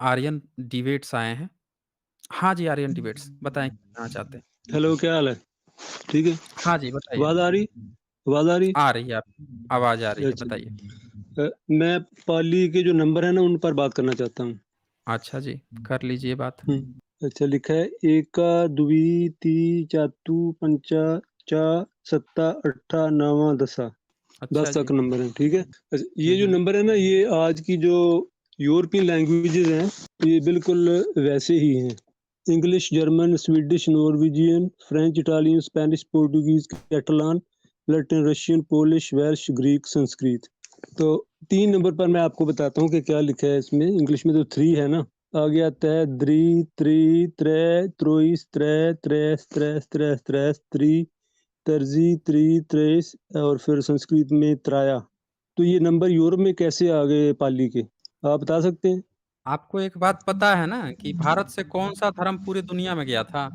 Aryan debates आए हैं। हाँ जी, आर्यन डिबेट्स बताएँ क्या जानना चाहते हैं? हेलो, क्या हाल है? ठीक है? हाँ जी, बताइए। आवाज़ आ रही? आवाज़ आ रही? आ रही है आवाज़ आ रही है, अच्छा। बताइए। मैं पाली के जो नंबर है ना, उन पर बात करना चाहता हूँ। अच्छा जी, कर लीजिए बात। हुँ। अच्छा लिखा है एका, द्वि, ति, चातु, पंचा, चा, सत्ता, अट्ठा, नवा, दसा। अच्छा 10 जी। तक नंबर हैं, ठीक है? अच्छा, हुँ, ये जो हुँ। नंबर है ना, ये आज की जो यूरोपियन लैंग्वेजेज़ हैं, ये बिल्कुल वैसे ही हैं। English, German, Swedish, Norwegian, French, Italian, Spanish, Portuguese, Catalan, Latin, Russian, Polish, Welsh, Greek, Sanskrit. तो 3 नंबर पर मैं आपको बताता हूँ कि क्या लिखा है इसमें। इंग्लिश में तो 3 है ना, आगे आता है द्रि, त्रि, त्रै, त्रोइस, त्रै, त्रेस, त्रेस, त्रेस, त्रेस, त्रि, तर्जी, त्रि, त्रेस और फिर संस्कृत में त्राया। तो ये नंबर यूरोप में कैसे आ गए पाली के? आप बता सकते हैं? आपको एक बात पता है ना कि भारत से कौन-सा धर्म पूरी दुनिया में गया था?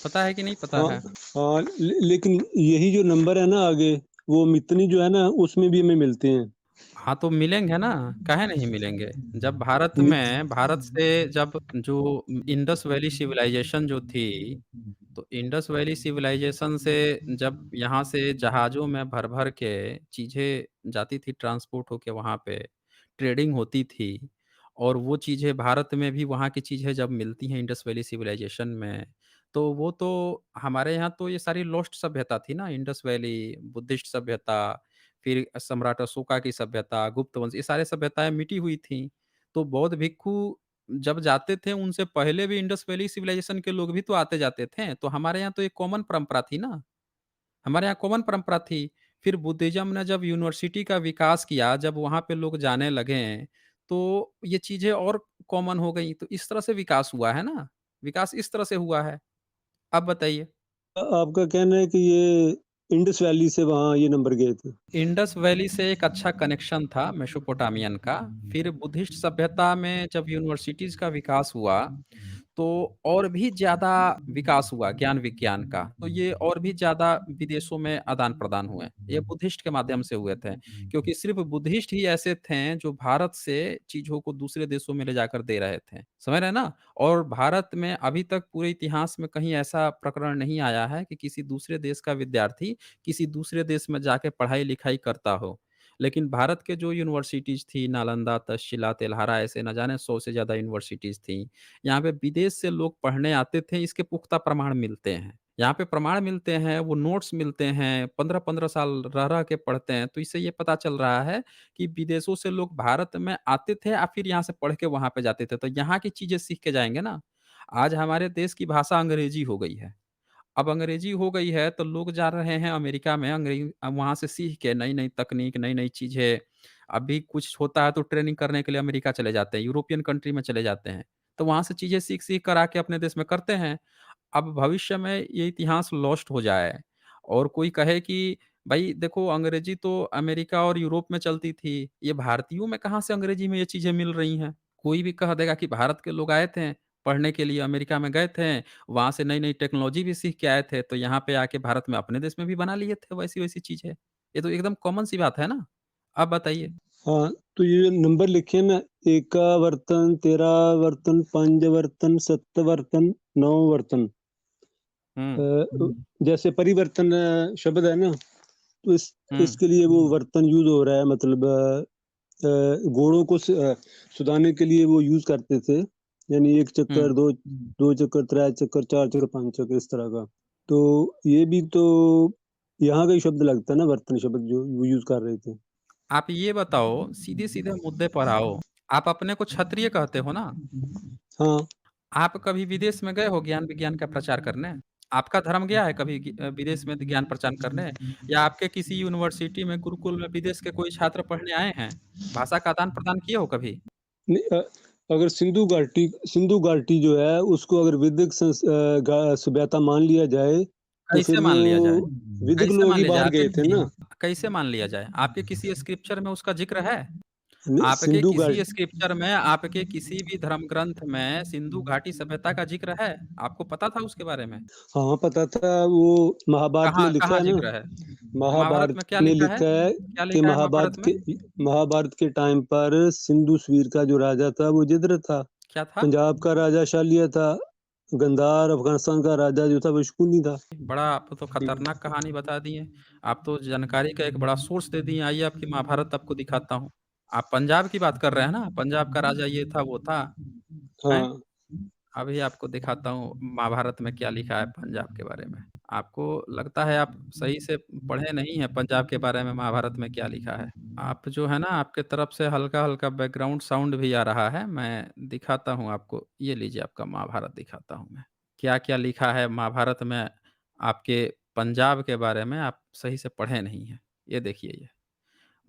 पता है कि नहीं पता हाँ, है? हाँ, लेकिन यही जो नंबर है ना आगे, वो मितनी जो है ना, उसमें भी हमें मिलते हैं। हाँ, तो मिलेंगे ना, काहे नहीं मिलेंगे? जब मित भारत से जब जो इंडस वैली सिविलाइज़ेशन जो थी, तो इंडस वैली सिविलाइज़ेशन से जब यहाँ से जहाज़ों में भर-भर के चीज़ें जाती थी ट्रांसपोर्ट होके वहाँ पे, ट्रेडिंग होती थी और वो चीज़ें भारत में भी वहाँ की चीज़ें जब मिलती हैं इंडस वैली सिविलाइज़ेशन में, तो वो तो हमारे यहाँ तो ये सारी लॉस्ट सभ्यता थी ना, इंडस वैली, बुद्धिस्ट सभ्यता, फिर सम्राट अशोका की सभ्यता, गुप्त वंश, ये सारे सभ्यताएँ मिटी हुई थीं। तो बौद्ध भिक्षु जब जाते थे, उनसे पहले भी इंडस वैली सिविलाइज़ेशन के लोग भी तो आते-जाते थे। तो हमारे यहाँ तो एक कॉमन परंपरा थी ना, हमारे यहाँ कॉमन परंपरा थी। फिर बुद्धिज़्म ने जब यूनिवर्सिटी का विकास किया, जब वहाँ पे लोग जाने लगे, तो ये चीज़ें और कॉमन हो गई। तो इस तरह से विकास हुआ है ना, विकास इस तरह से हुआ है। अब बताइए? आपका कहना है कि ये इंडस वैली से वहाँ ये नंबर गए थे। इंडस वैली से एक अच्छा कनेक्शन था मेसोपोटामियन का। फिर बुद्धिस्ट सभ्यता में जब यूनिवर्सिटीज़ का विकास हुआ, तो और भी ज़्यादा विकास हुआ ज्ञान-विज्ञान का। तो ये और भी ज़्यादा विदेशों में आदान-प्रदान हुए। ये बुद्धिस्ट के माध्यम से हुए थे, क्योंकि सिर्फ़ बुद्धिस्ट ही ऐसे थे जो भारत से चीज़ों को दूसरे देशों में ले जाकर दे रहे थे। समझ रहे हैं ना? और भारत में अभी तक पूरे इतिहास में कहीं ऐसा प्रकरण नहीं आया है कि किसी दूसरे देश का विद्यार्थी किसी दूसरे देश में जाके पढ़ाई-लिखाई करता हो। लेकिन भारत के जो यूनिवर्सिटीज़ थी, नालंदा, तक्षशिला, तेल्हारा, ऐसे न जाने 100 से ज़्यादा यूनिवर्सिटीज़ थी। यहाँ पे विदेश से लोग पढ़ने आते थे, इसके पुख्ता प्रमाण मिलते हैं। यहाँ पे प्रमाण मिलते हैं, वो नोट्स मिलते हैं, 15-15 साल रह-रह के पढ़ते हैं, तो इससे ये पता चल रहा है कि विदेशों से लोग भारत में आते थे या फिर यहाँ से पढ़ के वहाँ पे जाते थे, तो यहाँ की चीज़ें सीख के जाएँगे ना। आज हमारे देश की भाषा अंग्रेजी हो गई है। अब अंग्रेजी हो गई है तो लोग जा रहे हैं अमेरिका में वहाँ से सीख के नई-नई तकनीक, नई-नई चीज़ें, अभी कुछ होता है तो ट्रेनिंग करने के लिए अमेरिका चले जाते हैं, यूरोपियन कंट्री में चले जाते हैं। तो वहाँ से चीज़ें सीख-सीख कर आके अपने देश में करते हैं। अब भविष्य में ये इतिहास लॉस्ट हो जाए और कोई कहे कि भई देखो अंग्रेजी तो अमेरिका और यूरोप में चलती थी, ये भारतीयों में कहाँ से अंग्रेजी में ये चीज़ें मिल रही हैं? कोई भी कह देगा कि भारत के लोग आए थे, पढ़ने के लिए अमेरिका में गए थे, वहाँ से नई-नई टेक्नोलॉजी भी सीख के आए थे, तो यहाँ पे आके भारत में अपने देश में भी बना लिए थे वैसी-वैसी चीज़ें। ये तो एकदम कॉमन सी बात है ना? अब बताइए? हाँ, तो ये जो नंबर लिखे हैं ना, एकावर्तन, तेरावर्तन, पंचवर्तन, सत्वर्तन, नववर्तन। हुँ, जैसे परिवर्तन शब्द है ना, तो हुँ, इसके लिए वो वर्तन यूज़ हो रहा है, मतलब घोड़ों को सुधारने के लिए वो यूज़ करते थे। यानी 1 हुँ। चक्कर, 2 चक्कर, 3 चक्कर, 4 चक्कर, 5 चक्कर इस तरह का। तो ये भी तो यहाँ का ही शब्द लगता है ना, वर्तन शब्द जो वो यूज़ कर रहे थे। आप ये बताओ, सीधे-सीधे मुद्दे पर आओ, आप अपने को क्षत्रिय कहते हो ना? हाँ, आप कभी विदेश में गए हो ज्ञान-विज्ञान का प्रचार करने? आपका धर्म गया है कभी विदेश में ज्ञान प्रचार करने? या आपके किसी यूनिवर्सिटी में, गुरुकुल में विदेश के कोई छात्र पढ़ने आए हैं? भाषा का आदान-प्रदान किए हो कभी? नहीं अगर सिंधु घाटी जो है उसको अगर वैदिक सभ्यता मान लिया जाए, तो कैसे फिर मान वो लिया जाए? वैदिक कैसे लोग मान ही लिया जाए? बाहर आपके गए थे किसी ना। कैसे मान लिया जाए? आपके किसी स्क्रिप्चर में उसका ज़िक्र है? नहीं, आपके किसी स्क्रिप्चर में, आपके किसी भी धर्म ग्रंथ में सिंधु घाटी सभ्यता का ज़िक्र है? आपको पता था उसके बारे में? हाँ, पता था, वो महाभारत में कहाँ लिखा कहाँ है ना। ज़िक्र है? महाभारत महाभारत में क्या में लिखा है? लिखा है क्या कि लिखा है महाभारत में? महाभारत के टाइम पर सिंधु सुवीर का जो राजा था वो जिद्र था। क्या था? पंजाब का राजा शालिया था, गंधार अफ़गानिस्तान का राजा जो था वो शकुनी था। बड़ा आप तो जी। खतरनाक कहानी बता दिए। आप तो जानकारी का एक बड़ा सोर्स दे दिए। आइए आपकी महाभारत आपको दिखाता हूँ। आप पंजाब की बात कर रहे हैं ना? पंजाब का राजा ये था, वो था, हैं? हाँ। अभी आपको दिखाता हूँ महाभारत में क्या लिखा है पंजाब के बारे में। आपको लगता है आप सही से पढ़े नहीं हैं पंजाब के बारे में महाभारत में क्या लिखा है। आप जो है ना आपके तरफ से हल्का-हल्का बैकग्राउंड साउंड भी आ रहा है। मैं दिखाता हूँ आपको। ये लीजिए आपका महाभारत दिखाता हूँ मैं। क्या-क्या लिखा है महाभारत में आपके पंजाब के बारे में आप सही से पढ़े नहीं हैं। ये देखिए ये।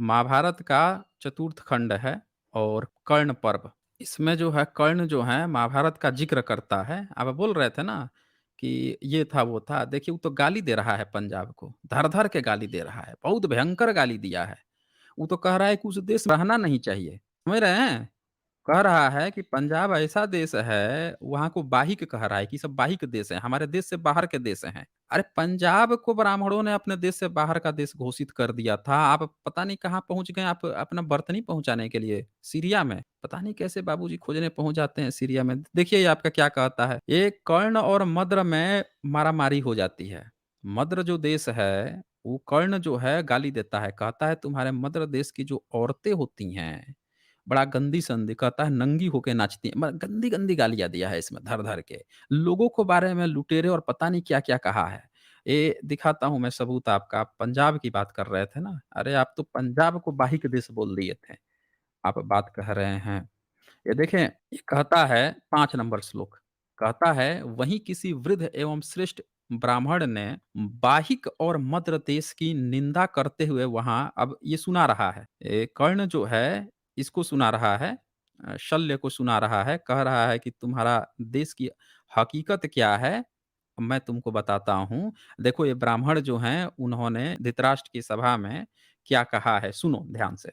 महाभारत का चतुर्थ खंड है और कर्ण पर्व। इसमें जो है कर्ण जो है महाभारत का ज़िक्र करता है। आप बोल रहे थे ना कि ये था, वो था। देखिए वो तो गाली दे रहा है पंजाब को, धर-धर के गाली दे रहा है। बहुत भयंकर गाली दिया है। वो तो कह रहा है कि उस देश में रहना नहीं चाहिए। समझ रहे हैं? कह रहा है कि पंजाब ऐसा देश है, वहाँ को बाहिक कह रहा है कि सब बाहिक देश है, हमारे देश से बाहर के देश हैं। अरे पंजाब को ब्राह्मणों ने अपने देश से बाहर का देश घोषित कर दिया था। आप पता नहीं कहाँ पहुँच गए आप अपना बर्तनी पहुँचाने के लिए, सीरिया में। पता नहीं कैसे बाबूजी खोजने पहुँच जाते हैं सीरिया में। देखिए ये आपका क्या कहता है, ये कर्ण और मद्र में मारामारी हो जाती है। मद्र जो देश है, वो कर्ण जो है गाली देता है, कहता है तुम्हारे मद्र देश की जो औरतें होती हैं बड़ा गंदी संधि कहता है नंगी होके नाचती हैं। गंदी-गंदी गालियाँ दिया है इसमें धर-धर के। लोगों को बारे में लुटेरे और पता नहीं क्या-क्या कहा है। ये दिखाता हूँ मैं सबूत आपका। आप पंजाब की बात कर रहे थे ना? अरे आप तो पंजाब को बाहिक देश बोल दिए थे। आप बात कह रहे हैं ये देखें, ये कहता है 5 नंबर श्लोक, कहता है वहीं किसी वृद्ध एवं श्रेष्ठ ब्राह्मण ने बाहिक और मद्र देश की निंदा करते हुए वहाँ अब ये सुना रहा है। कर्ण जो है इसको सुना रहा है, शल्य को सुना रहा है, कह रहा है कि तुम्हारा देश की हकीकत क्या है, मैं तुमको बताता हूँ। देखो ये ब्राह्मण जो हैं उन्होंने धृतराष्ट्र की सभा में क्या कहा है, सुनो ध्यान से।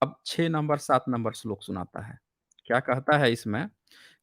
अब 6 नंबर 7 नंबर श्लोक सुनाता है। क्या कहता है इसमें?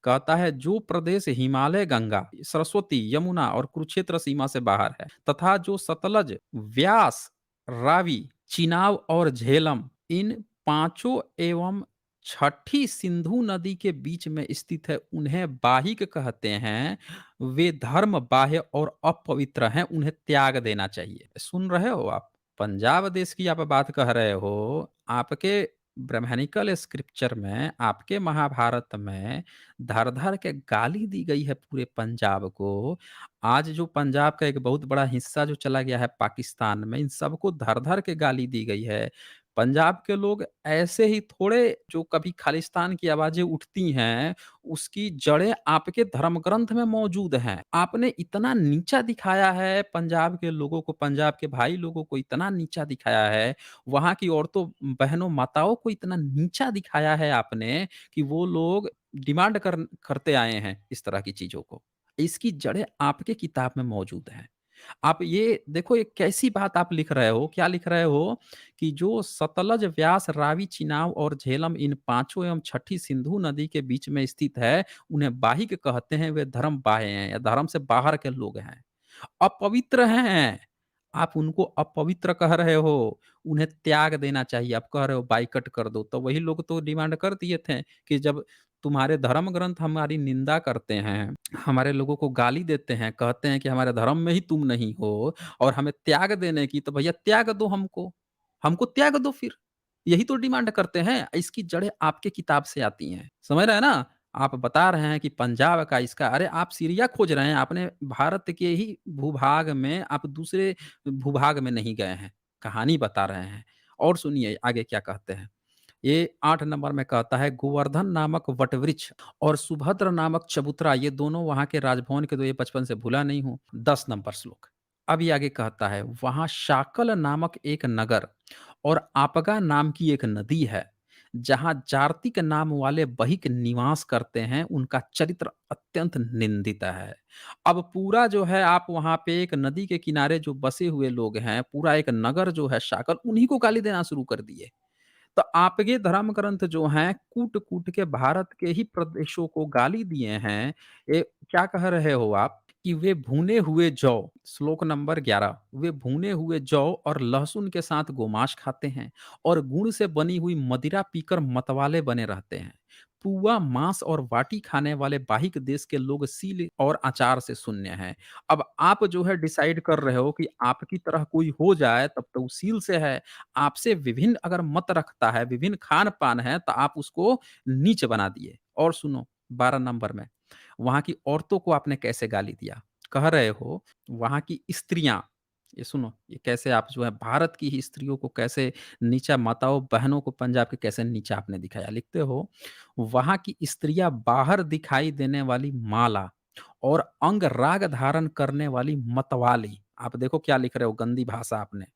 कहता है जो प्रदेश हिमालय, गंगा, सरस्वती, यमुना और कुरुक्षेत्र सीमा से बाहर है तथा जो सतलज, व्यास, रावी, चिनाब और झेलम इन पांचों एवं छठी सिंधु नदी के बीच में स्थित है उन्हें बाहिक कहते हैं। वे धर्म बाह्य और अपवित्र हैं, उन्हें त्याग देना चाहिए। सुन रहे हो आप? पंजाब देश की आप बात कह रहे हो, आपके ब्राह्मणिकल स्क्रिप्चर में, आपके महाभारत में धर-धर के गाली दी गई है पूरे पंजाब को। आज जो पंजाब का एक बहुत बड़ा हिस्सा जो चला गया है पाकिस्तान में, इन सबको धर-धर के गाली दी गई है। पंजाब के लोग ऐसे ही थोड़े जो कभी खालिस्तान की आवाज़ें उठती हैं, उसकी जड़ें आपके धर्म ग्रंथ में मौजूद हैं। आपने इतना नीचा दिखाया है पंजाब के लोगों को, पंजाब के भाई लोगों को इतना नीचा दिखाया है, वहाँ की औरतों, बहनों, माताओं को इतना नीचा दिखाया है आपने कि वो लोग डिमांड करते आए हैं इस तरह की चीज़ों को। इसकी जड़ें आपके किताब में मौजूद हैं। आप ये देखो ये कैसी बात आप लिख रहे हो, क्या लिख रहे हो कि जो सतलज, व्यास, रावी, चिनाब और झेलम इन पाँचों एवं छठी सिंधु नदी के बीच में स्थित है, उन्हें बाहिक कहते हैं, वे धर्म बाह्य हैं या धर्म से बाहर के लोग हैं। अपवित्र हैं। आप उनको अपवित्र कह रहे हो, उन्हें त्याग देना चाहिए। आप कह रहे हो बायकॉट कर दो, तो वही लोग तो डिमांड कर दिए थे कि जब तुम्हारे धर्म ग्रंथ हमारी निंदा करते हैं, हमारे लोगों को गाली देते हैं, कहते हैं कि हमारे धर्म में ही तुम नहीं हो और हमें त्याग देने की, तो भैया त्याग दो हमको। हमको त्याग दो फिर। यही तो डिमांड करते हैं। इसकी जड़ें आपके किताब से आती हैं। समझ रहे हैं ना? आप बता रहे हैं कि पंजाब का इसका, अरे आप सीरिया खोज रहे हैं, आपने भारत के ही भूभाग में, आप दूसरे भूभाग में नहीं गए हैं, कहानी बता रहे हैं। और सुनिए आगे क्या कहते हैं। ये 8 नंबर में कहता है गोवर्धन नामक वटवृक्ष और सुभद्र नामक चबूतरा, ये दोनों वहाँ के राजभवन के, तो ये बचपन से भूला नहीं हूँ। 10 नंबर श्लोक। अब ये आगे कहता है वहाँ शाकल नामक एक नगर और आपगा नाम की एक नदी है, जहाँ जार्तिक नाम वाले बहिक निवास करते हैं, उनका चरित्र अत्यंत निंदित है। अब पूरा जो है आप वहाँ पे एक नदी के किनारे जो बसे हुए लोग हैं, पूरा एक नगर जो है शाकल, उन्हीं को गाली देना शुरू कर दिए। तो आपके धर्म ग्रंथ जो हैं कूट-कूट के भारत के ही प्रदेशों को गाली दिए हैं। ये क्या कह रहे हो आप कि वे भुने हुए जौ, श्लोक नंबर 11, वे भुने हुए जौ और लहसुन के साथ गोमांस खाते हैं और गुड़ से बनी हुई मदिरा पीकर मतवाले बने रहते हैं। पुआ, मांस और बाटी खाने वाले बाहिक देश के लोग सील और अचार से शून्य हैं। अब आप जो है डिसाइड कर रहे हो कि आपकी तरह कोई हो जाए तब तो वो सील से है। आपसे विभिन्न अगर मत रखता है, विभिन्न खान-पान है तो आप उसको नीच बना दिए। और सुनो 12 नंबर में, वहाँ की औरतों को आपने कैसे गाली दिया? कह रहे हो वहाँ की स्त्रियाँ, ये सुनो, ये कैसे आप जो है भारत की ही स्त्रियों को कैसे नीचा, माताओं, बहनों को पंजाब के कैसे नीचा आपने दिखाया। लिखते हो, वहाँ की स्त्रियाँ बाहर दिखाई देने वाली माला और अंग राग धारण करने वाली मतवाली। आप देखो क्या लिख रहे हो, गंदी भाषा आपने।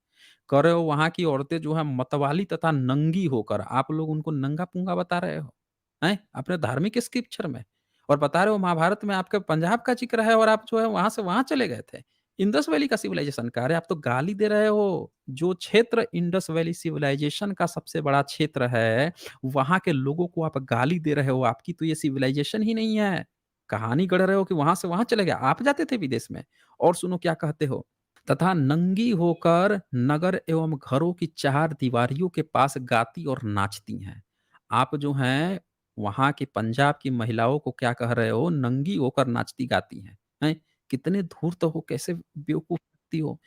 कह रहे हो वहाँ की औरतें जो है मतवाली तथा नंगी होकर, आप लोग उनको नंगा-पूँगा बता रहे हो, हैं? अपने धार्मिक स्क्रिप्चर में, और बता रहे हो महाभारत में आपके पंजाब का ज़िक्र है और आप जो है वहाँ से वहाँ चले गए थे। इंडस वैली का सिविलाइजेशन कह रहे हैं, आप तो गाली दे रहे हो। जो क्षेत्र इंडस वैली सिविलाइजेशन का सबसे बड़ा क्षेत्र है, वहाँ के लोगों को आप गाली दे रहे हो, आपकी तो ये सिविलाइजेशन ही नहीं है। कहानी गढ़ रहे हो कि वहाँ से वहाँ चले गए, आप जाते थे विदेश में। और सुनो क्या कहते हो, तथा नंगी होकर नगर एवं घरों की चार दीवारियों के पास गाती और नाचती हैं। आप जो हैं वहाँ की पंजाब की महिलाओं को क्या कह रहे हो, नंगी होकर नाचती गाती हैं। हैं? कितने धूर्त हो, कैसे बेवकूफ लगती हो।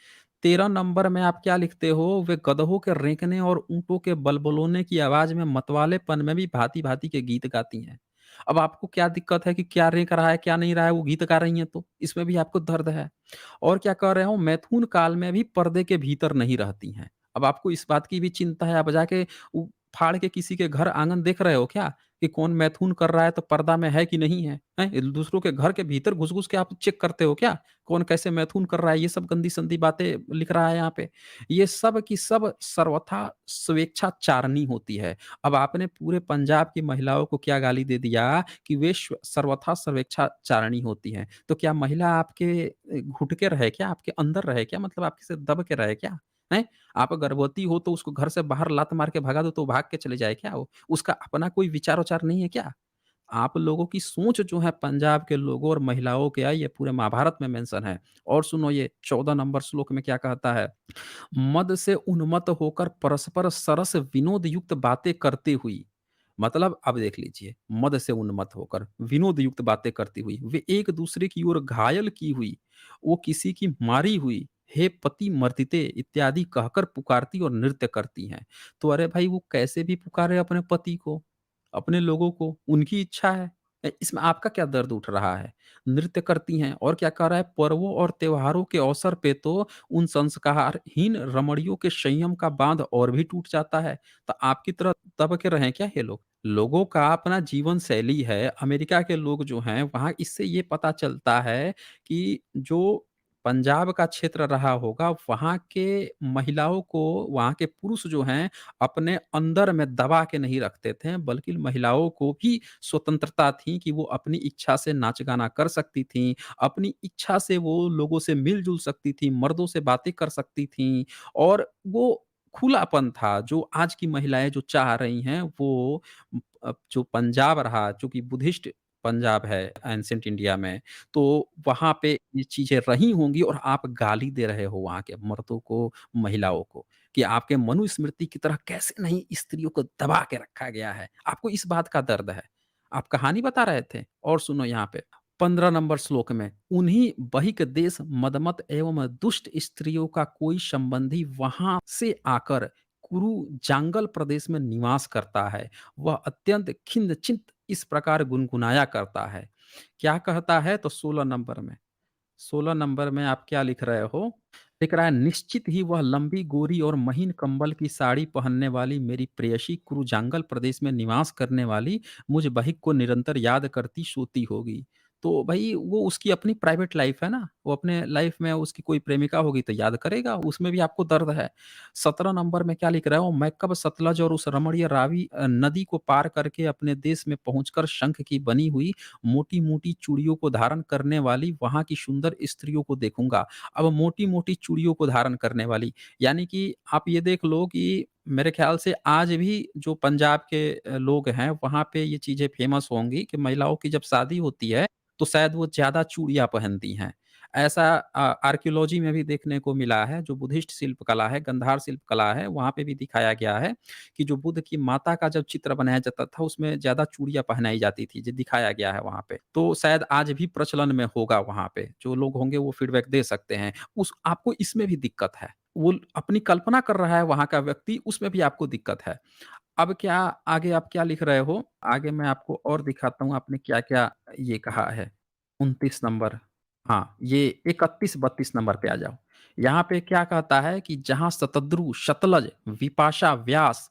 13 नंबर में आप क्या लिखते हो, वे गधों के रेंकने और ऊँटों के बलबलोने की आवाज़ में मतवालेपन में भी भाँति-भाँति के गीत गाती हैं। अब आपको क्या दिक्कत है कि क्या रेंक रहा है, क्या नहीं रहा है, वो गीत गा रही हैं तो, इसमें भी आपको दर्द है। और क्या कह रहे हो, मैथुन काल में भी पर्दे के भीतर नहीं रहती हैं। अब आपको इस बात की भी चिंता है, आप जाके फाड़ के किसी के घर आंगन देख रहे हो क्या कि कौन मैथुन कर रहा है तो पर्दा में है कि नहीं है? हैं? दूसरों के घर के भीतर घुस-घुस के आप चेक करते हो क्या? कौन कैसे मैथुन कर रहा है? ये सब गंदी-संदी बातें लिख रहा है यहाँ पे। ये सब की सब सर्वथा स्वेच्छाचारिणी होती है। अब आपने पूरे पंजाब की महिलाओं को क्या गाली दे दिया कि वे सर्वथा सर्वेक्षाचारिणी होती हैं। तो क्या महिला आपके घुट के रहे क्या? आपके अंदर रहे क्या? मतलब आपके से दब के रहे क्या? हैं? आप गर्भवती हो तो उसको घर से बाहर लात मार के भगा दो तो वो भाग के चले जाए क्या वो? उसका अपना कोई विचार-विचार नहीं है क्या? आप लोगों की सोच जो है पंजाब के लोगों और महिलाओं के ये पूरे महाभारत में मेंशन है। और सुनो ये 14 नंबर श्लोक में क्या कहता है? मद से उन्मत्त होकर परस्पर सरस विनोद युक्त बातें करती हुई, मतलब अब देख लीजिए, मद से उन्मत्त होकर विनोद युक्त बातें करती हुई वे एक दूसरे की ओर घायल की हुई, वो किसी की मारी हुई, हे पति मर्दिते इत्यादि कहकर पुकारती और नृत्य करती हैं। तो अरे भाई वो कैसे भी पुकारे अपने पति को, अपने लोगों को, उनकी इच्छा है। इसमें आपका क्या दर्द उठ रहा है? नृत्य करती हैं और क्या कह रहा है, पर्वों और त्योहारों के अवसर पे तो उन संस्कारहीन रमणियों के संयम का बांध और भी टूट जाता है। तो आपकी तरह दब के रहें क्या ये लोग? लोगों का अपना जीवन शैली है। अमेरिका के लोग जो हैं वहाँ इससे ये पता चलता है कि जो पंजाब का क्षेत्र रहा होगा, वहाँ के महिलाओं को, वहाँ के पुरुष जो हैं अपने अंदर में दबा के नहीं रखते थे, बल्कि महिलाओं को भी स्वतंत्रता थी कि वो अपनी इच्छा से नाच-गाना कर सकती थीं, अपनी इच्छा से वो लोगों से मिल-जुल सकती थीं, मर्दों से बातें कर सकती थीं, और वो खुलापन था जो आज की महिलाएँ जो चाह रही हैं वो जो पंजाब रहा, चूँकि बुद्धिस्ट पंजाब है एंशिएंट इंडिया में, तो वहाँ पे ये चीज़ें रही होंगी और आप गाली दे रहे हो वहाँ के मर्दों को, महिलाओं को, कि आपके मनुस्मृति की तरह कैसे नहीं स्त्रियों को दबा के रखा गया है। आपको इस बात का दर्द है। आप कहानी बता रहे थे। और सुनो यहाँ पे 15 नंबर श्लोक में, उन्हीं बहिक देश मदमत एवं दुष्ट स्त्रियों का कोई संबंधी वहां से आकर कुरु जांगल प्रदेश में निवास करता है। वह अत्यंत खिन्न चिंत इस प्रकार गुनगुनाया करता है। क्या कहता है तो 16 नंबर में, 16 नंबर में आप क्या लिख रहे हो? लिख रहा है, निश्चित ही वह लंबी गोरी और महीन कंबल की साड़ी पहनने वाली मेरी प्रेयसी कुरुजांगल प्रदेश में निवास करने वाली मुझ बहिक को निरंतर याद करती सोती होगी। तो भई वो उसकी अपनी प्राइवेट लाइफ़ है ना, वो अपने लाइफ़ में उसकी कोई प्रेमिका होगी तो याद करेगा, उसमें भी आपको दर्द है। 17 नंबर में क्या लिख रहे हो? मैं कब सतलज और उस रमणीय रावी नदी को पार करके अपने देश में पहुँचकर शंख की बनी हुई मोटी-मोटी चूड़ियों को धारण करने वाली वहाँ की सुंदर स्त्रियों को देखूँगा। अब मोटी-मोटी चूड़ियों को धारण करने वाली, यानी कि आप ये देख लो कि मेरे ख़्याल से आज भी जो पंजाब के लोग हैं, वहाँ पे ये चीज़ें फ़ेमस होंगी कि महिलाओं की जब शादी होती है, तो शायद वो ज़्यादा चूड़ियाँ पहनती हैं। ऐसा आर्कियोलॉजी में भी देखने को मिला है, जो बुद्धिस्ट शिल्प कला है, गंधार शिल्प कला है, वहाँ पे भी दिखाया गया है कि जो बुद्ध की माता का जब चित्र बनाया जाता था, उसमें ज़्यादा चूड़ियाँ पहनाई जाती थी, जो दिखाया गया है वहाँ पे। तो शायद आज भी प्रचलन में होगा वहाँ पे, जो लोग होंगे वो फीडबैक दे सकते हैं। उस आपको इसमें भी दिक्कत है, वो अपनी कल्पना कर रहा है वहाँ का व्यक्ति, उसमें भी आपको दिक्कत है। अब क्या आगे आप क्या लिख रहे हो? आगे मैं आपको और दिखाता हूँ आपने क्या-क्या ये कहा है। 29 नंबर, हाँ, ये 31-32 नंबर पे आ जाओ। यहाँ पे क्या कहता है कि जहाँ शतद्रु, सतलज, विपाशा, व्यास,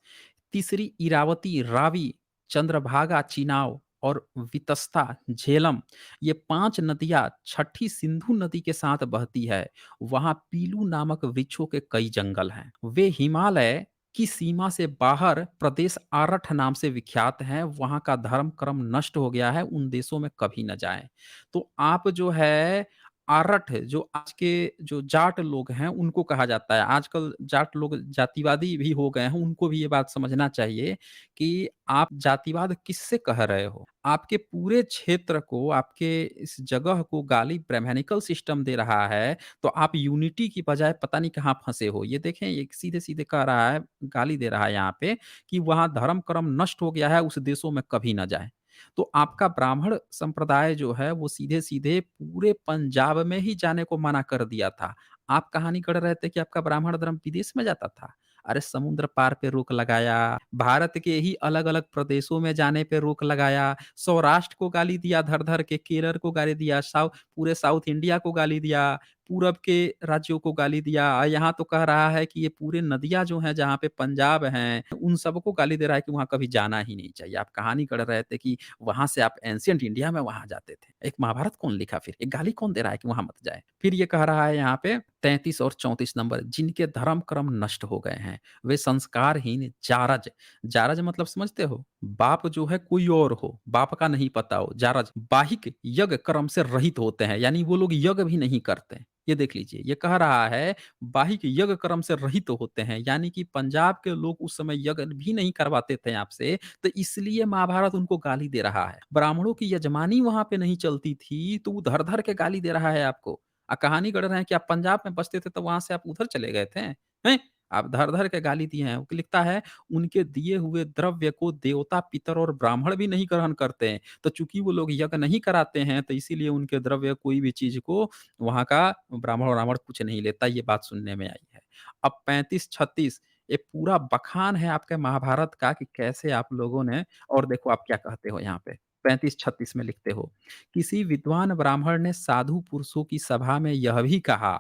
तीसरी इरावती, रावी, चंद्रभागा, चिनाव और वितस्ता, झेलम, ये 5 नदियाँ छठी सिंधु नदी के साथ बहती है। वहाँ पीलू नामक वृक्षों के कई जंगल हैं। वे हिमालय की सीमा से बाहर प्रदेश आरठ नाम से विख्यात हैं, वहाँ का धर्म कर्म नष्ट हो गया है, उन देशों में कभी न जाएँ। तो आप जो है आरठ जो आज के जो जाट लोग हैं उनको कहा जाता है। आजकल जाट लोग जातिवादी भी हो गए हैं, उनको भी ये बात समझना चाहिए कि आप जातिवाद किससे कह रहे हो? आपके पूरे क्षेत्र को, आपके इस जगह को गाली ब्राह्मणिकल सिस्टम दे रहा है, तो आप यूनिटी की बजाय पता नहीं कहाँ फँसे हो। ये देखें, ये सीधे-सीधे कह रहा है, गाली दे रहा है यहाँ पे कि वहाँ धर्म कर्म नष्ट हो गया है, उस देशों में कभी ना जाएँ। तो आपका ब्राह्मण संप्रदाय जो है वो सीधे-सीधे पूरे पंजाब में ही जाने को मना कर दिया था। आप कहानी गढ़ रहे थे कि आपका ब्राह्मण धर्म विदेश में जाता था। अरे समुद्र पार पे रोक लगाया, भारत के ही अलग-अलग प्रदेशों में जाने पे रोक लगाया, सौराष्ट्र को गाली दिया धर-धर के, केरल को गाली दिया, पूरे साउथ इंडिया को गाली दिया, पूरब के राज्यों को गाली दिया। यहाँ तो कह रहा है कि ये पूरे नदियाँ जो हैं जहाँ पे पंजाब हैं, उन सबको गाली दे रहा है कि वहाँ कभी जाना ही नहीं चाहिए। आप कहानी गढ़ रहे थे कि वहाँ से आप एंशिएंट इंडिया में वहाँ जाते थे। एक महाभारत कौन लिखा फिर? एक गाली कौन दे रहा है कि वहाँ मत जाएँ? फिर ये कह रहा है यहाँ पे 33 और 34 नंबर, जिनके धर्म कर्म नष्ट हो गए हैं, वे संस्कारहीन जारज, जारज मतलब समझते हो? बाप जो है कोई और हो, बाप का नहीं पता हो, जारज, बाहिक यज्ञ कर्म से रहित होते हैं, यानी वो लोग यज्ञ भी नहीं करते। ये देख लीजिए, ये कह रहा है बाहिक यज्ञ कर्म से रहित होते हैं, यानी कि पंजाब के लोग उस समय यज्ञ भी नहीं करवाते थे आपसे, तो इसलिए महाभारत उनको गाली दे रहा है। ब्राह्मणों की यजमानी वहाँ पे नहीं चलती थी, तो वो धर-धर के गाली दे रहा है आपको। कहानी गढ़ रहे हैं कि आप पंजाब में बसते थे, तो वहाँ से आप उधर चले गए थे, हैं? आप धर-धर के गाली दिए हैं। वो लिखता है, उनके दिए हुए द्रव्य को देवता, पितर और ब्राह्मण भी नहीं ग्रहण करते हैं। तो चूँकि वो लोग यज्ञ नहीं कराते हैं, तो इसीलिए उनके द्रव्य कोई भी चीज़ को वहाँ का ब्राह्मण-वाह्मण कुछ नहीं लेता, ये बात सुनने में आई है। अब 35-36 ये पूरा बखान है आपके महाभारत का कि कैसे आप लोगों ने, और देखो आप क्या कहते हो यहाँ पे 35-36 में लिखते हो, किसी विद्वान ब्राह्मण ने साधु पुरुषों की सभा में यह भी कहा।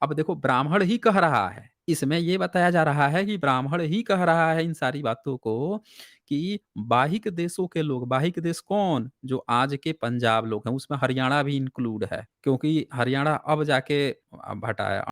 अब देखो ब्राह्मण ही कह रहा है, इसमें ये बताया जा रहा है कि ब्राह्मण ही कह रहा है इन सारी बातों को कि बाहिक देशों के लोग, बाहिक देश कौन? जो आज के पंजाब लोग हैं, उसमें हरियाणा भी इंक्लूड है, क्योंकि हरियाणा अब जाके हटा है।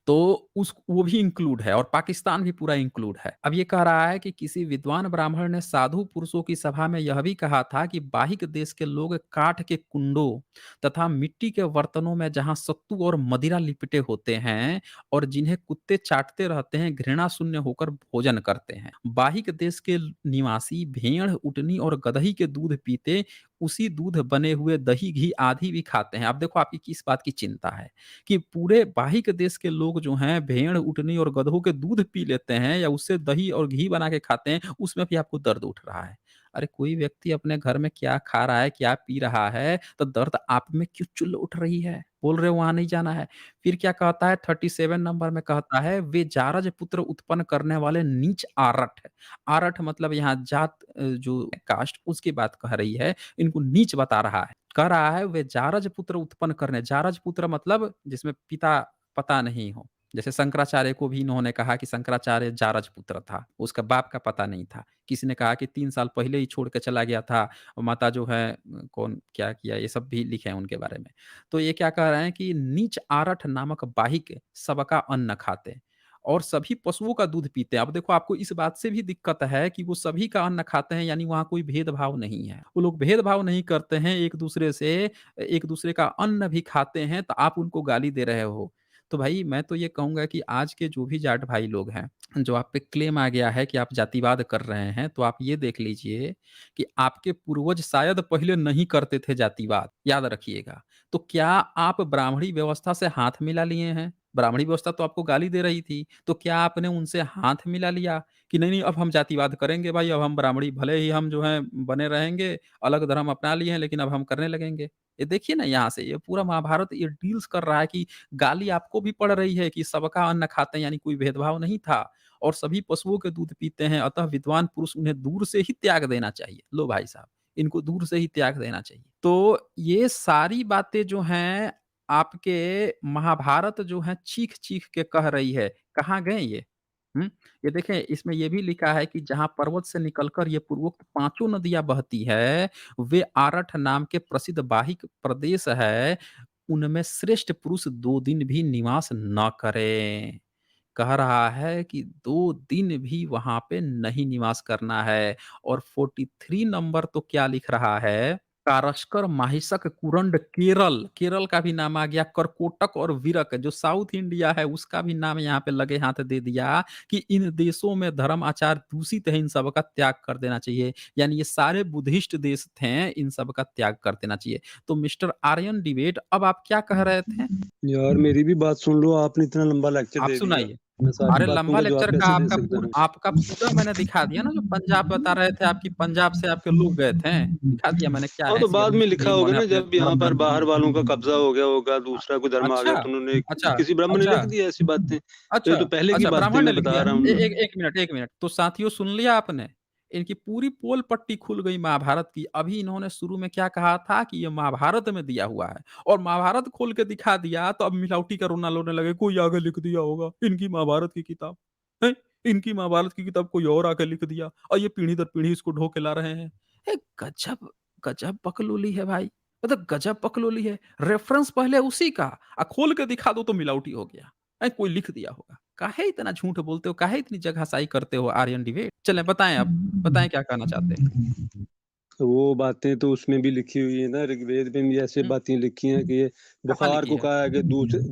तो उस वो भी इंक्लूड है और पाकिस्तान भी पूरा इंक्लूड है। अब ये कह रहा है कि किसी विद्वान ब्राह्मण ने साधु पुरुषों की सभा में यह भी कहा था कि बाहिक देश के लोग काठ के कुंडों तथा मिट्टी के बर्तनों में जहाँ सत्तू और मदिरा लिपटे होते हैं और जिन्हें कुत्ते चाटते रहते हैं, घृणा शून्य होकर भोजन करते हैं। बाहिक देश के निवासी भेड़, ऊँटनी और गदही के दूध पीते, उसी दूध बने हुए दही, घी आदि भी खाते हैं। अब देखो आपकी किस बात की चिंता है? कि पूरे बाहिक देश के लोग जो हैं भेड़, ऊँटनी और गधों के दूध पी लेते हैं या उससे दही और घी बना के खाते हैं, उसमें भी आपको दर्द उठ रहा है। अरे कोई व्यक्ति अपने घर में क्या खा रहा है, क्या पी रहा है, तो दर्द आप में क्यों चुल उठ रही है? बोल रहे हो वहाँ नहीं जाना है। फिर क्या कहता है 37 नंबर में कहता है, वे जारज पुत्र उत्पन्न करने वाले नीच आरठ। आरठ मतलब यहाँ जात जो कास्ट उसकी बात कह रही है, इनको नीच बता रहा है। कह रहा है वे जारज पुत्र उत्पन्न करने, जारज पुत्र मतलब जिसमें पिता पता नहीं हो। जैसे शंकराचार्य को भी इन्होंने कहा कि शंकराचार्य जारज पुत्र था, उसका बाप का पता नहीं था। किसी ने कहा कि 3 साल पहले ही छोड़ के चला गया था, माता जो है कौन क्या किया, ये सब भी लिखे हैं उनके बारे में। तो ये क्या कह रहे हैं कि नीच आरठ नामक बाहिक सबका अन्न खाते और सभी पशुओं का दूध पीते हैं। अब देखो आपको इस बात से भी दिक्कत है कि वो सभी का अन्न खाते हैं, यानी वहाँ कोई भेदभाव नहीं है। वो लोग भेदभाव नहीं करते हैं, एक-दूसरे से एक-दूसरे का अन्न भी खाते हैं, तो आप उनको गाली दे रहे हो। तो भाई मैं तो ये कहूँगा कि आज के जो भी जाट भाई लोग हैं, जो आप पे क्लेम आ गया है कि आप जातिवाद कर रहे हैं, तो आप ये देख लीजिए कि आपके पूर्वज शायद पहले नहीं करते थे जातिवाद, याद रखिएगा। तो क्या आप ब्राह्मणी व्यवस्था से हाथ मिला लिए हैं? ब्राह्मणी व्यवस्था तो आपको गाली दे रही थी, तो क्या आपने उनसे हाथ मिला लिया कि नहीं, नहीं अब हम जातिवाद करेंगे भाई, अब हम ब्राह्मणी भले ही हम जो हैं बने रहेंगे, अलग धर्म अपना लिए हैं लेकिन अब हम करने लगेंगे। ये देखिए ना यहाँ से, ये पूरा महाभारत ये डील्स कर रहा है कि गाली आपको भी पड़ रही है कि सबका अन्न खाते हैं, यानी कोई भेदभाव नहीं था और सभी पशुओं के दूध पीते हैं, अतः विद्वान पुरुष उन्हें दूर से ही त्याग देना चाहिए। लो भाई साहब, इनको दूर से ही त्याग देना चाहिए। तो ये सारी बातें जो हैं आपके महाभारत जो है चीख-चीख के कह रही है, कहाँ गए ये? हुँ? ये देखें इसमें ये भी लिखा है कि जहाँ पर्वत से निकलकर ये पूर्वोक्त पाँचों नदियाँ बहती है, वे आरठ नाम के प्रसिद्ध बाहिक प्रदेश है, उनमें श्रेष्ठ पुरुष 2 दिन भी निवास न करें। कह रहा है कि 2 दिन भी वहाँ पे नहीं निवास करना है और 43 नंबर तो क्या लिख रहा है, कारस्कर, माहिसक, कुरंड, केरल, केरल का भी नाम आ गया, करकोटक और विरक जो साउथ इंडिया है उसका भी नाम यहाँ पे लगे हाथ दे दिया कि इन देशों में धर्म आचार दूषित है, इन सब का त्याग कर देना चाहिए। यानी ये सारे बुद्धिस्ट देश थे, इन सब का त्याग कर देना चाहिए। तो मिस्टर आर्यन डिबेट अब आप क्या कह रहे थे? यार मेरी भी बात सुन लो, आपने इतना लंबा लेक्चर आप दे दिया। सुनाइए। मैं सारी अरे बातों लंबा का जवाब लेक्चर का कैसे दे सकता हूँ? आपका पूरा मैंने दिखा दिया ना, जो पंजाब बता रहे थे आपकी पंजाब से आपके लोग गए थे। दिखा दिया मैंने क्या हाँ, तो हैसियत बाद में लिखा नहीं होगा उन्होंने ना, अपने जब यहाँ धर्म पर ग्रंथ में बाहर लिखा। वालों का कब्ज़ा हो गया होगा, अ, दूसरा कोई धर्म आ अच्छा, गया तो उन्होंने अच्छा, किसी ब्राह्मण ने अच्छा, लिख दिया ऐसी बातें। तो ये अच्छा, तो पहले की अच्छा बातें ब्राह्मण ने मैं लिख बता दिया। रहा ए हूँ। एक 1 मिनट, 1 मिनट। तो साथियों सुन लिया आपने? इनकी पूरी पोल पट्टी खुल गई महाभारत की। अभी इन्होंने शुरू में क्या कहा था कि ये महाभारत में दिया हुआ है और महाभारत खोल के दिखा दिया तो अब मिलावटी का रोना लोने लगे, कोई आगे लिख दिया होगा इनकी महाभारत की किताब। हैं? इनकी महाभारत की किताब कोई और आके लिख दिया और ये पीढ़ी दर पीढ़ी इसको ढो के ला रहे हैं। गजब गजब बकलोली है भाई। मतलब गजब बकलोली है। रेफरेंस पहले उसी का खोल के दिखा दो तो मिलावटी हो गया। कोई लिख दिया होगा। काहे इतना झूठ बोलते हो? काहे इतनी जगहसाई करते हो आर्यन डिबेट? चलें बताएँ अब, बताएँ क्या कहना चाहते हैं? वो बातें तो उसमें भी लिखी हुई है ना, ऋग्वेद में भी ऐसे हुँ, बातें लिखी हैं कि ये कहाँ बुखार लिखी को है? कहा है कि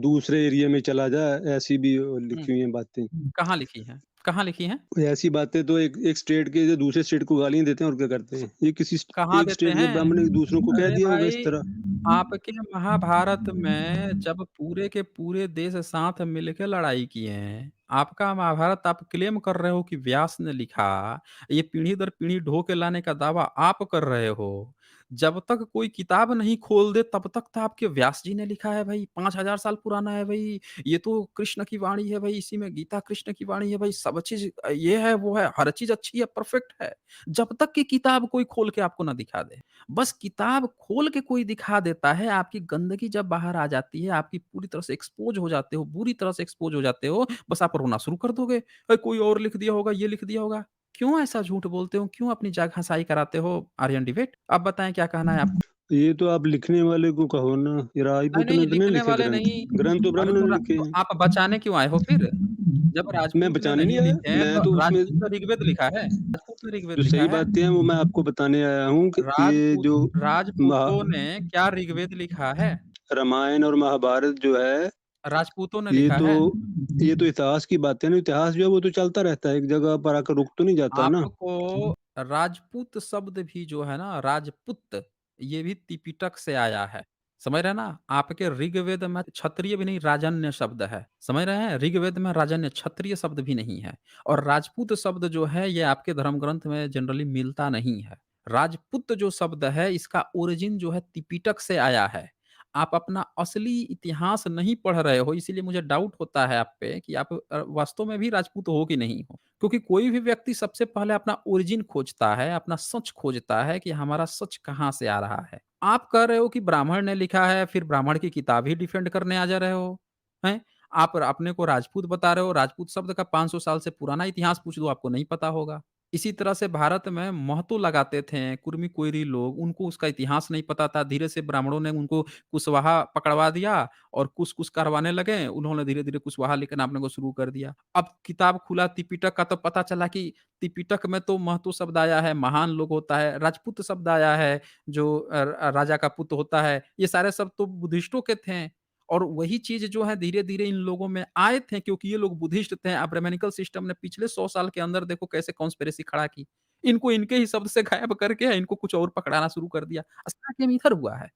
दूसरे एरिया में चला जा, ऐसी भी हुँ, लिखी हुई हैं बातें। कहाँ लिखी हैं? कहाँ लिखी हैं? ऐसी बातें तो एक एक स्टेट के जो दूसरे स्टेट को गालियाँ देते हैं और क्या करते हैं। ये किसी कहाँ एक देते स्टेट के हैं? ब्राह्मण ने दूसरों को कह अरे दिया होगा इस भाई, तरह। आपके महाभारत में जब पूरे के पूरे देश साथ मिलके लड़ाई किए हैं, आपका महाभारत आप क्लेम कर रहे हो कि व्यास ने लिखा, ये पीढ़ी दर पीढ़ी ढो के लाने का दावा आप कर रहे हो। जब तक कोई किताब नहीं खोल दे तब तक तो आपके व्यास जी ने लिखा है भाई, 5000 साल पुराना है भाई, ये तो कृष्ण की वाणी है भाई, इसी में गीता कृष्ण की वाणी है भाई, सब चीज़ ये है, वो है, हर चीज़ अच्छी है, परफेक्ट है। जब तक कि किताब कोई खोल के आपको ना दिखा दे। बस किताब खोल के कोई दिखा देता है, आपकी गंदगी जब बाहर आ जाती है, आपकी पूरी तरह से एक्सपोज़ हो जाते हो, बुरी तरह से एक्सपोज़ हो जाते हो, बस आप रोना शुरू कर दोगे। कोई और लिख दिया होगा, ये लिख दिया होगा। क्यों ऐसा झूठ बोलते हो? क्यों अपनी जान हँसाई कराते हो आर्यन डिबेट? अब बताएँ क्या कहना है आपको? ये तो आप लिखने वाले को कहो ना, ये नहीं, राजपूत नहीं ने तो नहीं लिखने लिखे वाले ग्रंथ। नहीं। ग्रंथ तो अरे ब्राह्मणों ने लिखे तो हैं। आप बचाने क्यों आए हो फिर? जब मैं राजपूत ने बचाने नहीं नहीं आया, लिखे हैं, मैं तो तो उसमें राजपूत ने ऋग्वेद लिखा है। राजपूत ने ऋग्वेद जो लिखा सही है। बातें हैं वो मैं आपको बताने आया हूँ कि ये राजपूत जो महा राजपूतों ने क्या ऋग्वेद लिखा है? रामायण और महाभारत जो है, राजपूतों ने ये लिखा तो है। ये तो इतिहास की बात है ना। इतिहास जो है वो तो चलता रहता है, एक जगह पर आकर रुक तो नहीं जाता ना। आपको राजपूत शब्द भी जो है ना राजपुत, ये भी त्रिपिटक से आया है। समझ रहे हैं ना? आपके ऋग्वेद में क्षत्रिय भी नहीं राजन्य शब्द है। समझ रहे हैं? ऋग्वेद में राजन्य क्षत्रिय शब्द भी नहीं है और राजपूत शब्द जो है ये आपके धर्म ग्रंथ में जनरली मिलता नहीं है। राजपूत जो शब्द है इसका ओरिजिन जो है त्रिपिटक से आया है। आप अपना असली इतिहास नहीं पढ़ रहे हो, इसीलिए मुझे डाउट होता है आप पे कि आप वास्तव में भी राजपूत हो कि नहीं हो। क्योंकि कोई भी व्यक्ति सबसे पहले अपना ओरिजिन खोजता है, अपना सच खोजता है कि हमारा सच कहाँ से आ रहा है। आप कह रहे हो कि ब्राह्मण ने लिखा है, फिर ब्राह्मण की किताब ही डिफेंड करने आ जा रहे हो, हैं? आप अपने को राजपूत बता रहे हो, राजपूत शब्द का 500 साल से पुराना इतिहास पूछ दो, आपको नहीं पता होगा। इसी तरह से भारत में महतो लगाते थे, कुर्मी-कोइरी लोग, उनको उसका इतिहास नहीं पता था। धीरे से ब्राह्मणों ने उनको कुशवाहा पकड़वा दिया और कुछ-कुछ करवाने लगे। उन्होंने धीरे-धीरे कुशवाहा लिखना नापने को शुरू कर दिया। अब किताब खुला त्रिपिटक का तो पता चला कि त्रिपिटक में तो महतो शब्द आया है, महान लोग होता है, राजपूत शब्द आया है, जो राजा का पुत्र होता है। ये सारे शब्द तो बुद्धिस्टों के थे और वही चीज़ जो है धीरे-धीरे इन लोगों में आए थे क्योंकि ये लोग बुद्धिस्ट थे। अब ब्राह्मणिकल सिस्टम ने पिछले 100 साल के अंदर देखो कैसे कॉन्स्पिरेसी खड़ा की। इनको इनके ही शब्द से गायब करके इनको कुछ और पकड़ाना शुरू कर दिया। असली गेम इधर हुआ है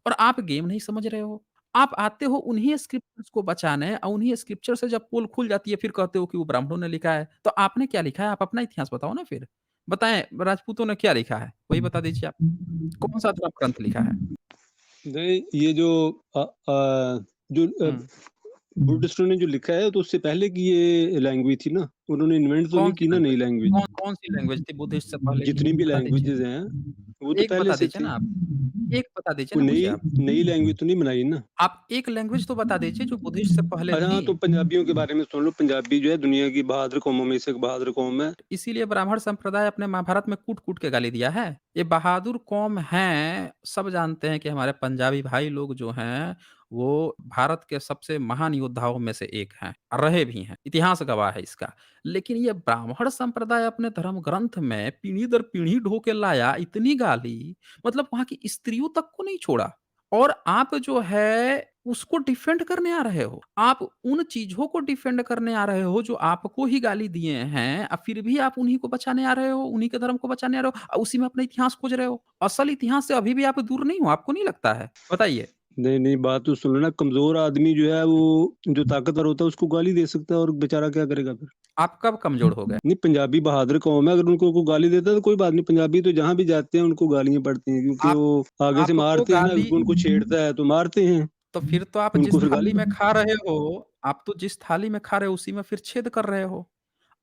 और आप गेम नहीं समझ रहे हो। आप आते हो उन्हीं स्क्रिप्चर्स को बचाने और उन्हीं स्क्रिप्चर से जब पोल खुल जाती है फिर कहते हो कि वो ब्राह्मणों ने लिखा है। तो आपने क्या लिखा है? आप अपना इतिहास बताओ ना फिर। बताएँ राजपूतों ने क्या लिखा है? वही बता दीजिए आप। कौन-सा धर्म ग्रंथ लिखा है? नहीं, ये जो जो हुँ। बुद्धिस्टों ने जो लिखा है तो उससे पहले की ये लैंग्वेज थी ना, उन्होंने इन्वेंट तो नहीं कौन-सी की ना नई लैंग्वेज? लैंग्वेज। कौन-सी लैंग्वेज थी बुद्धिस्ट से पहले की? जितनी भी बता दीजिए। लैंग्वेजेज़ हैं, वो तो एक पहले बता से दीजिए थी। ना आप। एक बता दीजिए कोई ना मुझे नई आप। नई लैंग्वेज तो नहीं बनाई ना। आप एक लैंग्वेज तो बता दीजिए जो बुद्धिस्ट से पहले अच्छा थी। हाँ, तो पंजाबियों के बारे में सुन लो, पंजाबी जो है दुनिया की बहादुर कौमों में से एक बहादुर कौम है। इसीलिए ब्राह्मण संप्रदाय अपने महाभारत में कूट-कूट के गाली दिया है। ये बहादुर कौम हैं, सब जानते हैं कि हमारे पंजाबी भाई लोग जो हैं, वो भारत के सबसे महान योद्धाओं में से एक हैं, रहे भी हैं, इतिहास गवाह है इसका। लेकिन ये ब्राह्मण संप्रदाय अपने धर्म ग्रंथ में पीढ़ी दर पीढ़ी ढो के लाया, इतनी गाली, मतलब वहाँ की स्त्रियों तक को नहीं छोड़ा। और आप जो है उसको डिफेंड करने आ रहे हो। आप उन चीज़ों को डिफेंड करने आ रहे हो जो आपको ही गाली दिए हैं फिर भी आप उन्हीं को बचाने आ रहे हो, उन्हीं के धर्म को बचाने आ रहे हो उसी में अपना इतिहास खोज रहे हो। असल इतिहास से अभी भी आप दूर नहीं हो, आपको नहीं लगता है? बताइए। नहीं, नहीं, बात तो सुनो ना, कमज़ोर आदमी जो है वो जो ताकतवर होता है उसको गाली दे सकता है और बेचारा क्या करेगा फिर? आप कब कमज़ोर हो गए? नहीं, पंजाबी बहादुर कौम है, अगर उनको कोई गाली देता है तो कोई बात नहीं, पंजाबी तो जहाँ भी जाते हैं उनको गालियाँ पड़ती हैं क्योंकि आप वो आगे से आपको मारते हैं ना, गाली उनको छेड़ता है तो मारते हैं, तो फिर तो आप जिस उनको फिर गाली थाली में खा रहे हो आप तो जिस थाली में खा रहे हो उसी में फिर छेद कर रहे हो।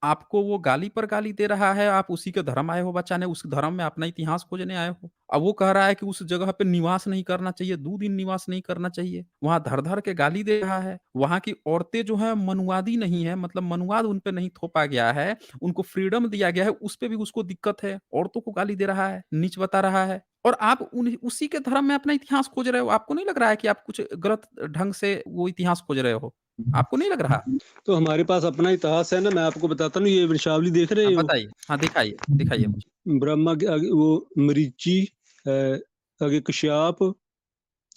आपको वो गाली पर गाली दे रहा है, आप उसी के धर्म आए हो बचाने, उस धर्म में अपना इतिहास खोजने आए हो। अब वो कह रहा है कि उस जगह पे निवास नहीं करना चाहिए, 2 दिन निवास नहीं करना चाहिए। वहाँ धर-धर के गाली दे रहा है। वहाँ की औरतें जो हैं मनुवादी नहीं है, मतलब मनुवाद उन पे नहीं थोपा गया है, उनको फ्रीडम दिया गया है, उस पे भी उसको दिक्कत है। औरतों को गाली दे रहा है, नीच बता रहा है और आप उसी के धर्म में अपना इतिहास खोज रहे हो। आपको नहीं लग रहा है कि आप कुछ गलत ढंग से वो इतिहास खोज रहे हो? आपको नहीं लग रहा? तो हमारे पास अपना इतिहास है ना, मैं आपको बताता हूँ, ये वंशावली देख रहे हाँ, हो? बताइए। हाँ, दिखाइए, दिखाइए मुझे। ब्रह्मा के आगे वो मरीचि, आगे कश्यप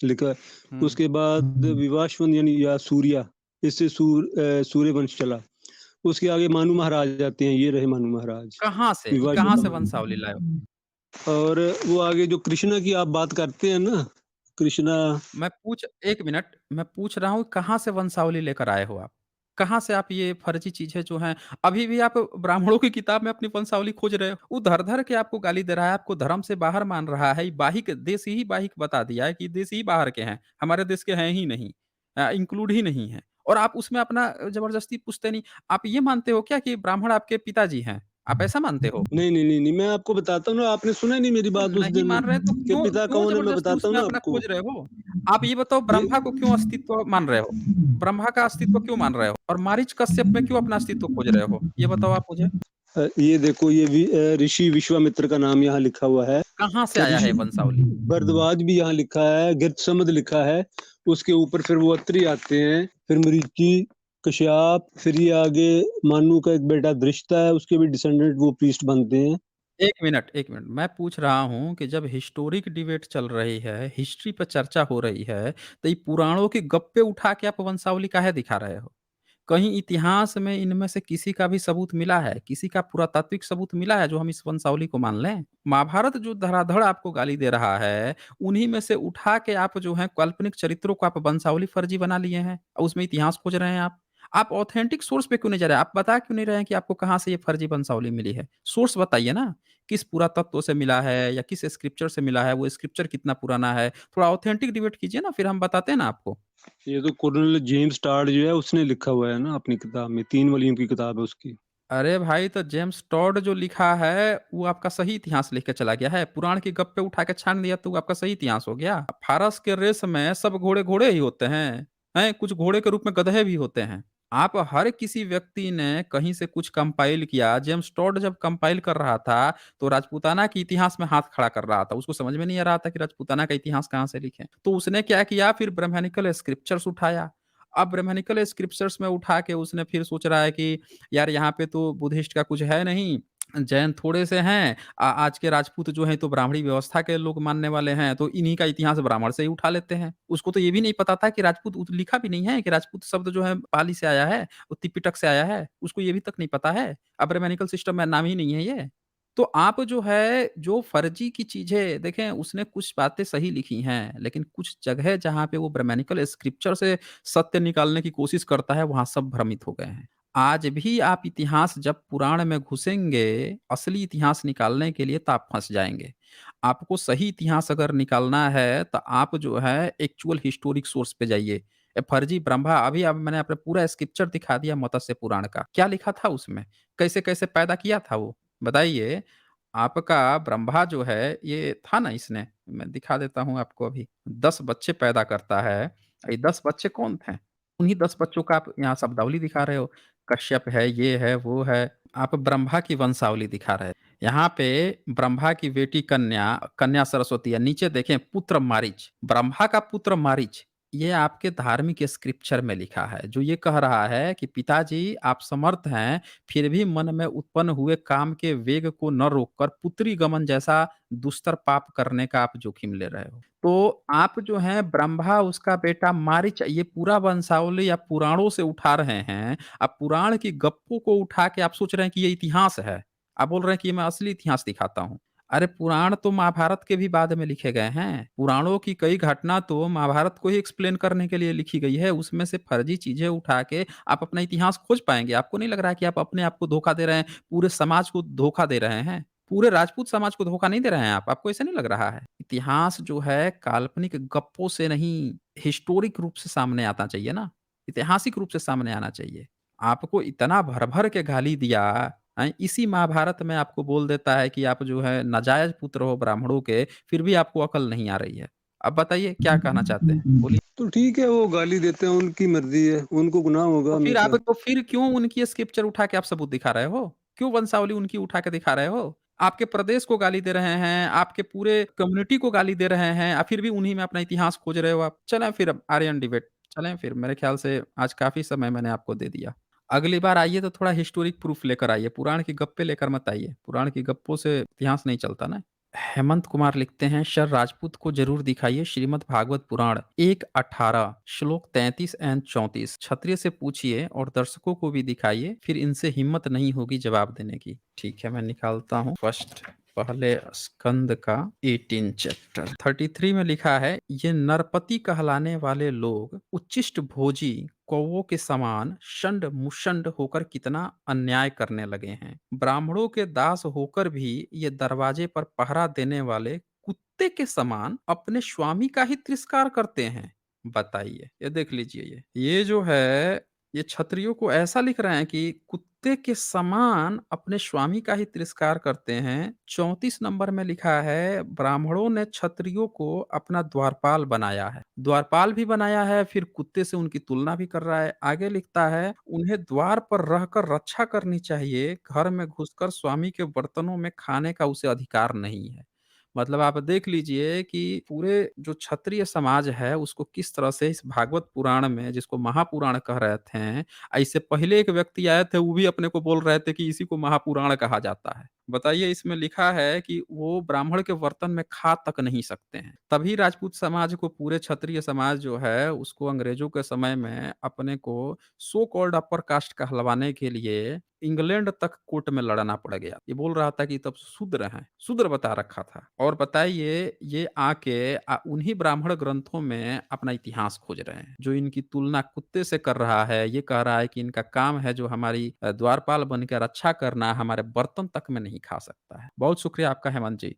लिखा है। हुँ। उसके बाद विवाश्वन यानी या सूर्या, इससे सूर्य वंश चला। उसके आगे मानु महाराज आते हैं, ये रहे मानु महाराज, कहाँ से? ये कहाँ से विवाश्वन। वंशावली लाए हो? और वो आगे जो कृष्णा की आप बात करते हैं ना, कृष्णा। 1 मिनट, मैं पूछ रहा हूँ कहाँ से वंशावली लेकर आए हो आप? कहाँ से आप ये फर्जी चीज़ें जो हैं अभी भी आप ब्राह्मणों की किताब में अपनी वंशावली खोज रहे हो? वो धर-धर के आपको गाली दे रहा है, आपको धर्म से बाहर मान रहा है, बाहिक देश ही बाहिक बता दिया है कि देश ही बाहर के हैं, हमारे देश के हैं ही नहीं। इंक्लूड ही नहीं है और आप उसमें अपना ज़बरदस्ती पूछते नहीं। आप ये मानते हो क्या कि ब्राह्मण आपके पिताजी हैं? आप ऐसा मानते हो? नहीं, नहीं, नहीं, नहीं, मैं आपको बताता हूँ ना, आपने सुना नहीं मेरी तो बात उस नहीं दिन मान रहे तो कि क्यों पिता क्यों कौन है, मैं ज़बरदस्ती बताता हूँ उसमें ना अपना आपको। खोज रहे हो? आप ये बताओ ये ब्रह्मा को क्यों अस्तित्व मान रहे हो? ब्रह्मा का अस्तित्व क्यों मान रहे हो? और मारीच कश्यप में क्यों अपना अस्तित्व खोज रहे हो? ये बताओ आप मुझे। ये देखो, ये ऋषि विश्वामित्र का नाम यहाँ लिखा हुआ है। कहाँ से आया है ऋषि ये वंशावली? भरद्वाज भी यहाँ लिखा है, गृत्समद लिखा है, उसके ऊपर फिर वो अत्रि आते हैं, फिर मरीचि, कश्यप, फिर ये आगे मानु का एक बेटा दृष्टा है, उसके भी डिसेंडेंट वो प्रीस्ट बनते हैं। 1 मिनट, मैं पूछ रहा हूँ कि जब हिस्टोरिक डिबेट चल रही है, हिस्ट्री पे चर्चा हो रही है, तो ये पुराणों के गप्पे उठा के आप वंशावली काहे दिखा रहे हो? कहीं इतिहास में इनमें से किसी का भी सबूत मिला है? किसी का पुरातात्विक सबूत मिला है जो हम इस वंशावली को मान लें? महाभारत जो धड़ाधड़ आपको गाली दे रहा है, उन्हीं में से उठा के आप जो है काल्पनिक चरित्रों को आप वंशावली फर्जी बना लिए हैं और उसमें इतिहास खोज रहे हैं आप। आप ऑथेंटिक सोर्स पे क्यों नहीं जा रहे? आप बता क्यों नहीं रहे हैं कि आपको कहाँ से ये फर्जी वंशावली मिली है? सोर्स बताइए ना, किस पुरातत्व से मिला है या किस स्क्रिप्चर से मिला है? वो स्क्रिप्चर कितना पुराना है? थोड़ा ऑथेंटिक डिबेट कीजिए ना, फिर हम बताते हैं ना आपको। ये तो कर्नल जेम्स टाड जो है उसने लिखा हुआ है ना अपनी किताब में, 3 वॉल्यूम की किताब है उसकी। अरे भाई! तो जेम्स टॉड जो लिखा है, वो आपका सही इतिहास लिख के चला गया है। पुराण के गप्पे उठा के छान दिया तो वो आपका सही इतिहास हो गया। फारस के रेस में सब घोड़े घोड़े ही होते हैं, हैं? कुछ घोड़े के रूप में गधे भी होते हैं। आप हर किसी व्यक्ति ने कहीं से कुछ कंपाइल किया, जेम्स टॉड जब कंपाइल कर रहा था, तो राजपूताना के इतिहास में हाथ खड़ा कर रहा था। उसको समझ में नहीं आ रहा था कि राजपूताना का इतिहास कहाँ से लिखें। तो उसने क्या किया, फिर ब्राह्मणिकल स्क्रिप्चर्स उठाया। अब ब्राह्मणिकल स्क्रिप्चर्स में उठा के उसने फिर सोच रहा है कि यार यहाँ पे तो बुद्धिस्ट का कुछ है नहीं, जैन थोड़े से हैं, आज के राजपूत जो हैं तो ब्राह्मणी व्यवस्था के लोग मानने वाले हैं, तो इन्हीं का इतिहास ब्राह्मण से ही उठा लेते हैं। उसको तो ये भी नहीं पता था कि राजपूत लिखा भी नहीं है कि राजपूत शब्द जो है पाली से आया है, वो त्रिपिटक से आया है, उसको ये भी तक नहीं पता है। अब्राह्मणिकल सिस्टम में नाम ही नहीं है ये। तो आप जो है, जो फर्जी की चीज़ें देखें, उसने कुछ बातें सही लिखी हैं, लेकिन कुछ जगह जहाँ पे वो ब्राह्मणिकल स्क्रिप्चर से सत्य निकालने की कोशिश करता है, वहाँ सब भ्रमित हो गए हैं। आज भी आप इतिहास जब पुराण में घुसेंगे, असली इतिहास निकालने के लिए तो आप फँस जाएँगे। आपको सही इतिहास अगर निकालना है, तो आप जो है एक्चुअल हिस्टोरिक सोर्स पे जाइए। फर्जी ब्रह्मा अभी अब मैंने आपको पूरा स्क्रिप्चर दिखा दिया मत्स्य पुराण का। क्या लिखा था उसमें? कैसे-कैसे पैदा किया था वो? बताइए। आपका ब्रह्मा जो है, ये था ना इसने, मैं दिखा देता हूँ आपको अभी। 10 बच्चे पैदा करता है। ये 10 बच्चे कौन थे? उन्हीं 10 बच्चों का आप यहाँ शब्दावली दिखा रहे हो। कश्यप है, ये है, वो है। आप ब्रह्मा की वंशावली दिखा रहे हैं। यहाँ पे ब्रह्मा की बेटी कन्या, कन्या सरस्वती है। नीचे देखें पुत्र मारीच, ब्रह्मा का पुत्र मारीच, ये आपके धार्मिक स्क्रिप्चर में लिखा है, जो ये कह रहा है कि पिताजी आप समर्थ हैं, फिर भी मन में उत्पन्न हुए काम के वेग को न रोककर पुत्री गमन जैसा दुस्तर पाप करने का आप जोखिम ले रहे हो। तो आप जो हैं ब्रह्मा, उसका बेटा मारीच, ये पूरा वंशावली आप पुराणों से उठा रहे हैं। आप पुराण की गप्पों को उठा के आप सोच रहे हैं कि ये इतिहास है। आप बोल रहे हैं कि ये मैं असली इतिहास दिखाता हूँ। अरे पुराण तो महाभारत के भी बाद में लिखे गए हैं। पुराणों की कई घटना तो महाभारत को ही एक्सप्लेन करने के लिए लिखी गई है। उसमें से फर्जी चीज़ें उठा के आप अपना इतिहास खोज पाएँगे। आपको नहीं लग रहा है कि आप अपने आप को धोखा दे रहे हैं, पूरे समाज को धोखा दे रहे हैं? पूरे राजपूत समाज को धोखा नहीं दे रहे हैं आप? आपको ऐसा नहीं लग रहा है? इतिहास जो है काल्पनिक गप्पों से नहीं, हिस्टोरिक रूप से सामने आना चाहिए ना, ऐतिहासिक रूप से सामने आना चाहिए। आपको इतना भर-भर के गाली दिया, इसी महाभारत में आपको बोल देता है कि आप जो है नाजायज़ पुत्र हो ब्राह्मणों के, फिर भी आपको अकल नहीं आ रही है। अब बताइए क्या कहना चाहते हैं? बोलिए। तो ठीक है, वो गाली देते हैं, उनकी मर्ज़ी है, उनको गुनाह होगा हमेशा। तो फिर क्यों उनकी स्क्रिप्चर उठा के आप सबूत दिखा रहे हो? क्यों वंशावली उनकी उठा के दिखा रहे हो? आपके प्रदेश को गाली दे रहे हैं, आपके पूरे कम्युनिटी को गाली दे रहे हैं, फिर भी उन्हीं में अपना इतिहास खोज रहे हो आप। चलें फिर अब आर्यन डिबेट, चलें फिर, मेरे ख्याल से आज काफ़ी समय मैंने आपको दे दिया। अगली बार आइए तो थोड़ा हिस्टोरिक प्रूफ लेकर आइए, पुराण की गप्पे लेकर मत आइए। पुराण की गप्पों से इतिहास नहीं चलता ना। हेमंत कुमार लिखते हैं, सर राजपूत को जरूर दिखाइए श्रीमद् भागवत पुराण 1:18 श्लोक 33 एंड 34। क्षत्रिय से पूछिए और दर्शकों को भी दिखाइए, फिर इनसे हिम्मत नहीं होगी जवाब देने की। ठीक है, मैं निकालता हूँ फर्स्ट, पहले स्कंद का 18 चैप्टर 33 में लिखा है, ये नरपति कहलाने वाले लोग उच्चिष्ट भोजी कौवों के समान शंड मुशंड होकर कितना अन्याय करने लगे हैं। ब्राह्मणों के दास होकर भी ये दरवाजे पर पहरा देने वाले कुत्ते के समान अपने स्वामी का ही तिरस्कार करते हैं। बताइए, ये देख लीजिए, ये जो है, ये क्षत्रियों को ऐसा लिख रहे हैं कि कुत्ते के समान अपने स्वामी का ही तिरस्कार करते हैं। 34 नंबर में लिखा है, ब्राह्मणों ने क्षत्रियों को अपना द्वारपाल बनाया है। द्वारपाल भी बनाया है, फिर कुत्ते से उनकी तुलना भी कर रहा है। आगे लिखता है, उन्हें द्वार पर रहकर रक्षा करनी चाहिए, घर में घुसकर स्वामी के बर्तनों में खाने का उसे अधिकार नहीं है। मतलब आप देख लीजिए कि पूरे जो क्षत्रिय समाज है, उसको किस तरह से इस भागवत पुराण में, जिसको महापुराण कह रहे थे, इससे पहले एक व्यक्ति आए थे, वो भी अपने को बोल रहे थे कि इसी को महापुराण कहा जाता है। बताइए, इसमें लिखा है कि वो ब्राह्मण के बर्तन में खा तक नहीं सकते हैं। तभी राजपूत समाज को, पूरे क्षत्रिय समाज जो है, उसको अंग्रेजों के समय में अपने को सो कॉल्ड अपर कास्ट कहलवाने के लिए इंग्लैंड तक कोर्ट में लड़ना पड़ गया। ये बोल रहा था कि तब शूद्र हैं, शूद्र बता रखा था। और बताइए, ये आके उन्हीं ब्राह्मण ग्रंथों में अपना इतिहास खोज रहे हैं, जो इनकी तुलना कुत्ते से कर रहा है। ये कह रहा है कि इनका काम है जो हमारी द्वारपाल बनकर रक्षा करना, हमारे बर्तन तक में नहीं खा सकता है। बहुत शुक्रिया आपका हेमंत जी।